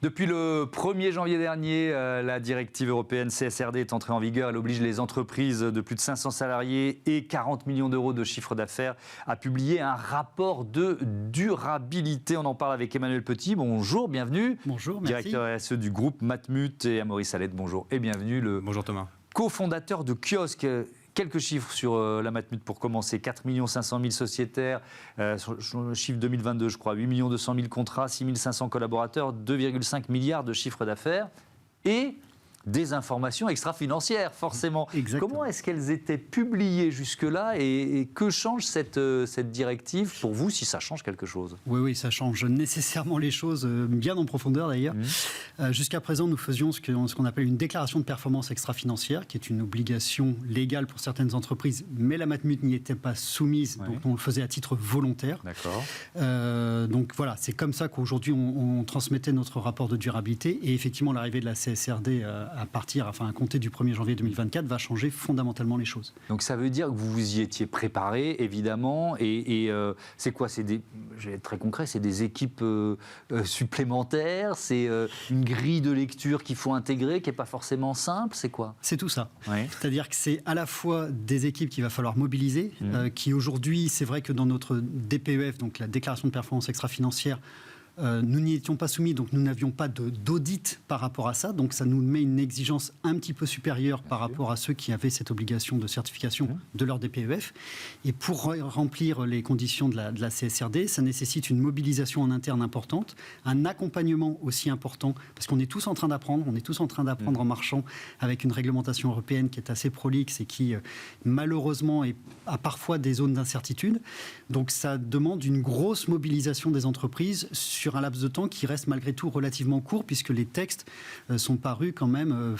Depuis le 1er janvier dernier, la directive européenne CSRD est entrée en vigueur. Elle oblige les entreprises de plus de 500 salariés et 40 millions d'euros de chiffre d'affaires à publier un rapport de durabilité. On en parle avec Emmanuel Petit. Bonjour, bienvenue. Bonjour, merci. Directeur RSE du groupe Matmut, et Amaury Salette. Bonjour et bienvenue. Bonjour Thomas. Cofondateur de Kiosque. Quelques chiffres sur la Matmut pour commencer. 4 500 000 sociétaires, sur le chiffre 2022 je crois, 8 200 000 contrats, 6 500 collaborateurs, 2,5 milliards de chiffre d'affaires et des informations extra-financières, forcément. Exactement. Comment est-ce qu'elles étaient publiées jusque-là et que change cette directive pour vous, si ça change quelque chose? Oui, ça change nécessairement les choses, bien en profondeur d'ailleurs. Jusqu'à présent, nous faisions ce qu'on appelle une déclaration de performance extra-financière, qui est une obligation légale pour certaines entreprises, mais la Matmut n'y était pas soumise, donc on le faisait à titre volontaire. D'accord. Donc voilà, c'est comme ça qu'aujourd'hui on transmettait notre rapport de durabilité, et effectivement l'arrivée de la CSRD à compter du 1er janvier 2024 va changer fondamentalement les choses. Donc ça veut dire que vous vous y étiez préparé, évidemment, et c'est quoi? Je vais être très concret, c'est des équipes supplémentaires, c'est une grille de lecture qu'il faut intégrer, qui n'est pas forcément simple, c'est quoi? C'est tout ça. Ouais. C'est-à-dire que c'est à la fois des équipes qu'il va falloir mobiliser, qui aujourd'hui, c'est vrai que dans notre DPEF, donc la déclaration de performance extra-financière, nous n'y étions pas soumis, donc nous n'avions pas d'audit par rapport à ça. Donc ça nous met une exigence un petit peu supérieure par rapport à ceux qui avaient cette obligation de certification de leur DPEF. Et pour remplir les conditions de la CSRD, ça nécessite une mobilisation en interne importante, un accompagnement aussi important, parce qu'on est tous en train d'apprendre, en marchant avec une réglementation européenne qui est assez prolixe et qui, malheureusement, a parfois des zones d'incertitude. Donc ça demande une grosse mobilisation des entreprises sur un laps de temps qui reste malgré tout relativement court, puisque les textes sont parus quand même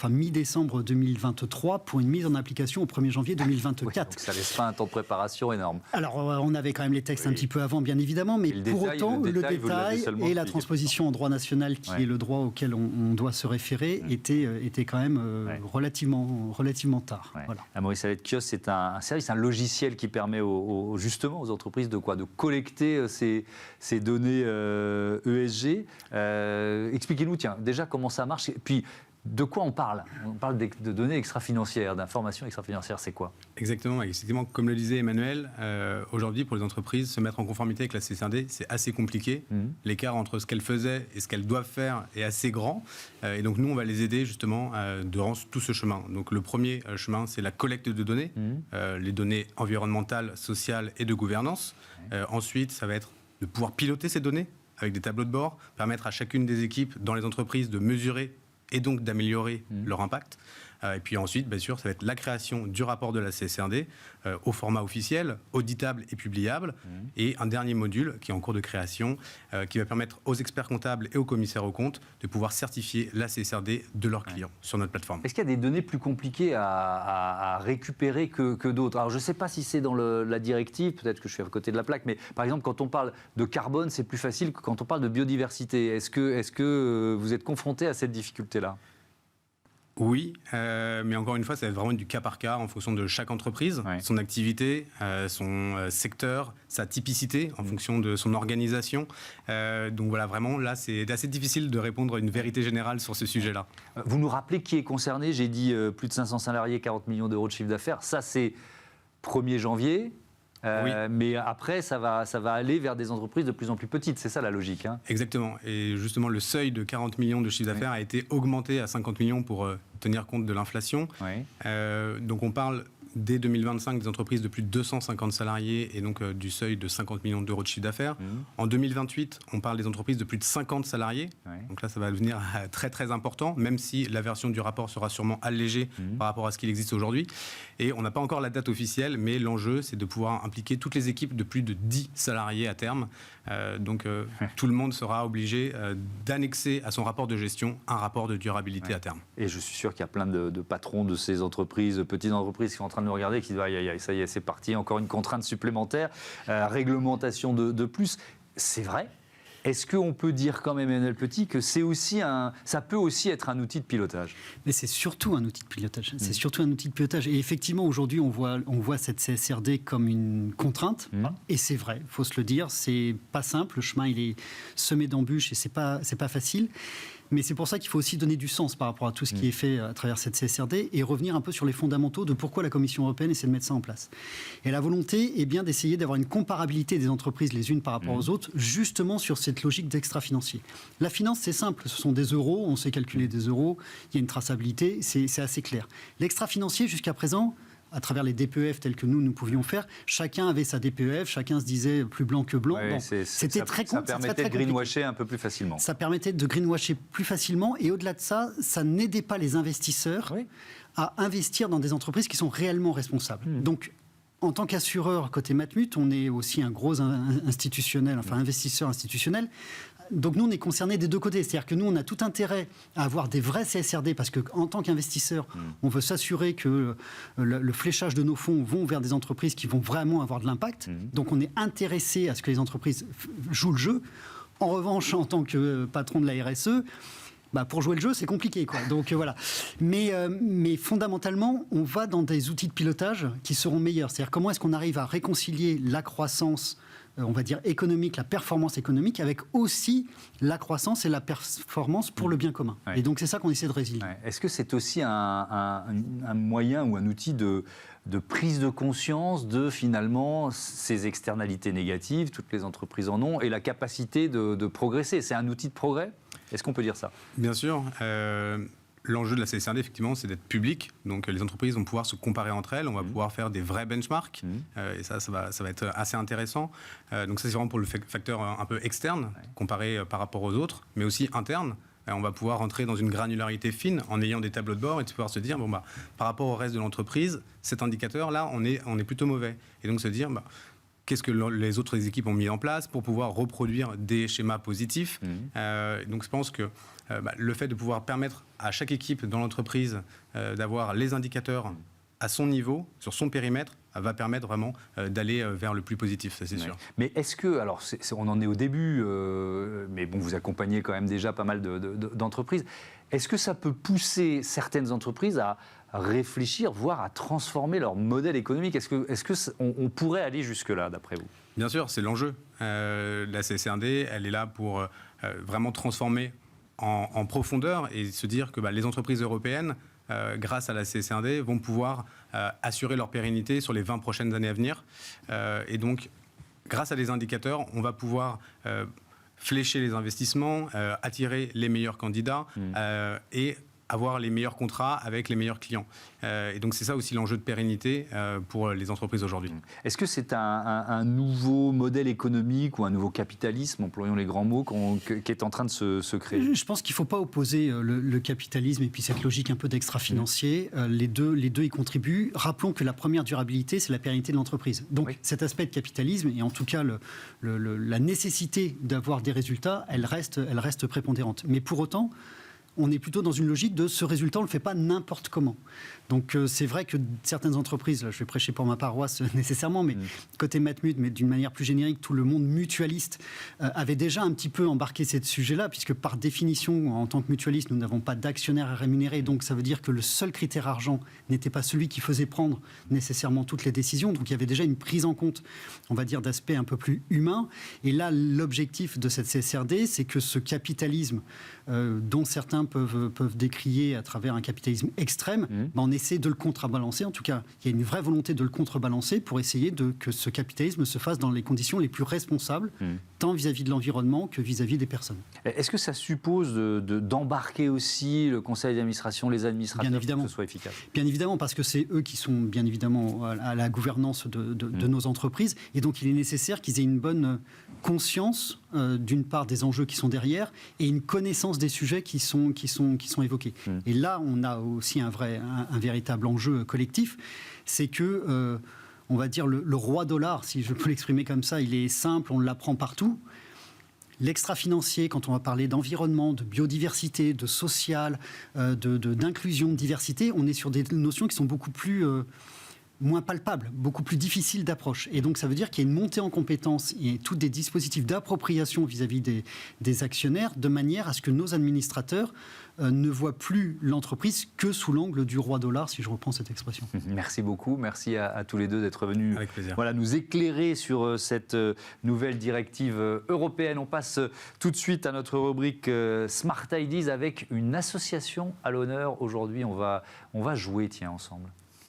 mi-décembre 2023 pour une mise en application au 1er janvier 2024. Oui, donc ça ne laisse pas un temps de préparation énorme. Alors on avait quand même les textes un petit peu avant, bien évidemment, mais pour autant le détail et la transposition en droit national, qui est le droit auquel on doit se référer, était quand même relativement tard. Voilà. Amaury Salette, Kiosque, c'est un service, un logiciel qui permet justement aux entreprises de collecter ces données ESG. Expliquez-nous, déjà comment ça marche, et puis de quoi on parle? On parle de données extra-financières, d'informations extra-financières, c'est quoi? Exactement, comme le disait Emmanuel, aujourd'hui pour les entreprises, se mettre en conformité avec la CSRD, c'est assez compliqué. L'écart entre ce qu'elles faisaient et ce qu'elles doivent faire est assez grand. Et donc nous, on va les aider justement durant tout ce chemin. Donc le premier chemin, c'est la collecte de données, les données environnementales, sociales et de gouvernance. Ensuite, ça va être de pouvoir piloter ces données avec des tableaux de bord, permettre à chacune des équipes dans les entreprises de mesurer et donc d'améliorer leur impact. Et puis ensuite, bien sûr, ça va être la création du rapport de la CSRD au format officiel, auditable et publiable. Et un dernier module qui est en cours de création, qui va permettre aux experts comptables et aux commissaires aux comptes de pouvoir certifier la CSRD de leurs clients sur notre plateforme. Est-ce qu'il y a des données plus compliquées à récupérer que d'autres? Alors je ne sais pas si c'est dans la directive, peut-être que je suis à côté de la plaque, mais par exemple, quand on parle de carbone, c'est plus facile que quand on parle de biodiversité. Est-ce que vous êtes confronté à cette difficulté-là? Oui, mais encore une fois, ça va être vraiment du cas par cas en fonction de chaque entreprise, son activité, son secteur, sa typicité en fonction de son organisation. Donc voilà, vraiment, là, c'est assez difficile de répondre à une vérité générale sur ce sujet-là. Vous nous rappelez qui est concerné? J'ai dit plus de 500 salariés, 40 millions d'euros de chiffre d'affaires. Ça, c'est 1er janvier. Mais après, ça va aller vers des entreprises de plus en plus petites. C'est ça la logique. Exactement. Et justement, le seuil de 40 millions de chiffre d'affaires a été augmenté à 50 millions pour tenir compte de l'inflation. Donc on parle dès 2025 des entreprises de plus de 250 salariés et donc du seuil de 50 millions d'euros de chiffre d'affaires. En 2028, on parle des entreprises de plus de 50 salariés. Donc là, ça va devenir très très important, même si la version du rapport sera sûrement allégée par rapport à ce qu'il existe aujourd'hui. Et on n'a pas encore la date officielle, mais l'enjeu, c'est de pouvoir impliquer toutes les équipes de plus de 10 salariés à terme. Donc tout le monde sera obligé d'annexer à son rapport de gestion un rapport de durabilité à terme. Et je suis sûr qu'il y a plein de patrons de ces entreprises, petites entreprises qui sont en train de nous regarder, qui disent aïe, aïe, ça y est, c'est parti, encore une contrainte supplémentaire, réglementation de plus. C'est vrai. Est-ce qu'on peut dire quand même, Emmanuel Petit, que ça peut aussi être un outil de pilotage? Mais c'est surtout un outil de pilotage. C'est surtout un outil de pilotage. Et effectivement, aujourd'hui, on voit cette CSRD comme une contrainte. Et c'est vrai, il faut se le dire. C'est pas simple. Le chemin, il est semé d'embûches et c'est pas facile. Mais c'est pour ça qu'il faut aussi donner du sens par rapport à tout ce qui est fait à travers cette CSRD et revenir un peu sur les fondamentaux de pourquoi la Commission européenne essaie de mettre ça en place. Et la volonté est bien d'essayer d'avoir une comparabilité des entreprises les unes par rapport aux autres, justement sur cette logique d'extra-financier. La finance, c'est simple, ce sont des euros, on sait calculer des euros, il y a une traçabilité, c'est assez clair. L'extra-financier, jusqu'à présent, à travers les DPEF tels que nous pouvions faire, chacun avait sa DPEF, chacun se disait plus blanc que blanc. Ouais, c'était très ça permettait de greenwasher un peu plus facilement. Ça permettait de greenwasher plus facilement et au-delà de ça, ça n'aidait pas les investisseurs à investir dans des entreprises qui sont réellement responsables. Donc, en tant qu'assureur côté Matmut, on est aussi un gros institutionnel, enfin investisseur institutionnel. Donc nous, on est concernés des deux côtés. C'est-à-dire que nous, on a tout intérêt à avoir des vrais CSRD parce qu'en tant qu'investisseur, on veut s'assurer que le fléchage de nos fonds vont vers des entreprises qui vont vraiment avoir de l'impact. Donc on est intéressé à ce que les entreprises jouent le jeu. En revanche, en tant que patron de la RSE, pour jouer le jeu, c'est compliqué, quoi. Donc voilà. Mais fondamentalement, on va dans des outils de pilotage qui seront meilleurs. C'est-à-dire comment est-ce qu'on arrive à réconcilier la croissance, on va dire économique, la performance économique, avec aussi la croissance et la performance pour le bien commun. Ouais. Et donc c'est ça qu'on essaie de résilier. Ouais. Est-ce que c'est aussi un moyen ou un outil de prise de conscience de finalement ces externalités négatives, toutes les entreprises en ont, et la capacité de progresser? C'est un outil de progrès? Est-ce qu'on peut dire ça? Bien sûr. L'enjeu de la CSRD, effectivement, c'est d'être public. Donc, les entreprises vont pouvoir se comparer entre elles. On va pouvoir faire des vrais benchmarks. Et ça va être assez intéressant. Donc, ça, c'est vraiment pour le facteur un peu externe, comparé par rapport aux autres, mais aussi interne. On va pouvoir rentrer dans une granularité fine en ayant des tableaux de bord et de pouvoir se dire, par rapport au reste de l'entreprise, cet indicateur-là, on est plutôt mauvais. Et donc, se dire, qu'est-ce que les autres équipes ont mis en place pour pouvoir reproduire des schémas positifs. Donc, je pense que le fait de pouvoir permettre à chaque équipe dans l'entreprise d'avoir les indicateurs à son niveau, sur son périmètre, va permettre vraiment d'aller vers le plus positif, ça c'est sûr. Mais est-ce que, alors on en est au début, mais bon, vous accompagnez quand même déjà pas mal d'entreprises, est-ce que ça peut pousser certaines entreprises à réfléchir, voire à transformer leur modèle économique? Est-ce qu'on pourrait aller jusque-là, d'après vous? Bien sûr, c'est l'enjeu. La CSRD, elle est là pour vraiment transformer en profondeur et se dire que les entreprises européennes, grâce à la CSRD, vont pouvoir assurer leur pérennité sur les 20 prochaines années à venir. Et donc, grâce à des indicateurs, on va pouvoir flécher les investissements, attirer les meilleurs candidats et avoir les meilleurs contrats avec les meilleurs clients. Et donc, c'est ça aussi l'enjeu de pérennité pour les entreprises aujourd'hui. Est-ce que c'est un nouveau modèle économique ou un nouveau capitalisme, employons les grands mots, qui est en train de se créer? Je pense qu'il ne faut pas opposer le capitalisme et puis cette logique un peu d'extra-financier. Les deux y contribuent. Rappelons que la première durabilité, c'est la pérennité de l'entreprise. Donc, cet aspect de capitalisme, et en tout cas la nécessité d'avoir des résultats, elle reste prépondérante. Mais pour autant, on est plutôt dans une logique de ce résultat, on ne le fait pas n'importe comment. Donc c'est vrai que certaines entreprises, là, je vais prêcher pour ma paroisse nécessairement, mais côté Matmut, mais d'une manière plus générique, tout le monde mutualiste avait déjà un petit peu embarqué ce sujet-là, puisque par définition, en tant que mutualiste, nous n'avons pas d'actionnaires à rémunérer, donc ça veut dire que le seul critère argent n'était pas celui qui faisait prendre nécessairement toutes les décisions, donc il y avait déjà une prise en compte, on va dire, d'aspects un peu plus humains. Et là, l'objectif de cette CSRD, c'est que ce capitalisme dont certains peuvent décrier à travers un capitalisme extrême, on essaie de le contrebalancer. En tout cas, il y a une vraie volonté de le contrebalancer pour essayer que ce capitalisme se fasse dans les conditions les plus responsables, tant vis-à-vis de l'environnement que vis-à-vis des personnes. Est-ce que ça suppose d'embarquer aussi le conseil d'administration, les administrateurs, pour que ce soit efficace? Bien évidemment, parce que c'est eux qui sont bien évidemment à la gouvernance de nos entreprises. Et donc, il est nécessaire qu'ils aient une bonne conscience, d'une part, des enjeux qui sont derrière et une connaissance des sujets qui sont évoqués. Et là, on a aussi un véritable enjeu collectif, c'est que, on va dire, le roi dollar, si je peux l'exprimer comme ça, il est simple, on l'apprend partout. L'extra-financier, quand on va parler d'environnement, de biodiversité, de social, d'inclusion, de diversité, on est sur des notions qui sont beaucoup plus moins palpable, beaucoup plus difficile d'approche. Et donc ça veut dire qu'il y a une montée en compétences et tous des dispositifs d'appropriation vis-à-vis des actionnaires, de manière à ce que nos administrateurs ne voient plus l'entreprise que sous l'angle du roi dollar, si je reprends cette expression. Merci beaucoup, merci à tous les deux d'être venus nous éclairer sur cette nouvelle directive européenne. On passe tout de suite à notre rubrique Smart Ideas avec une association à l'honneur. Aujourd'hui, on va jouer ensemble.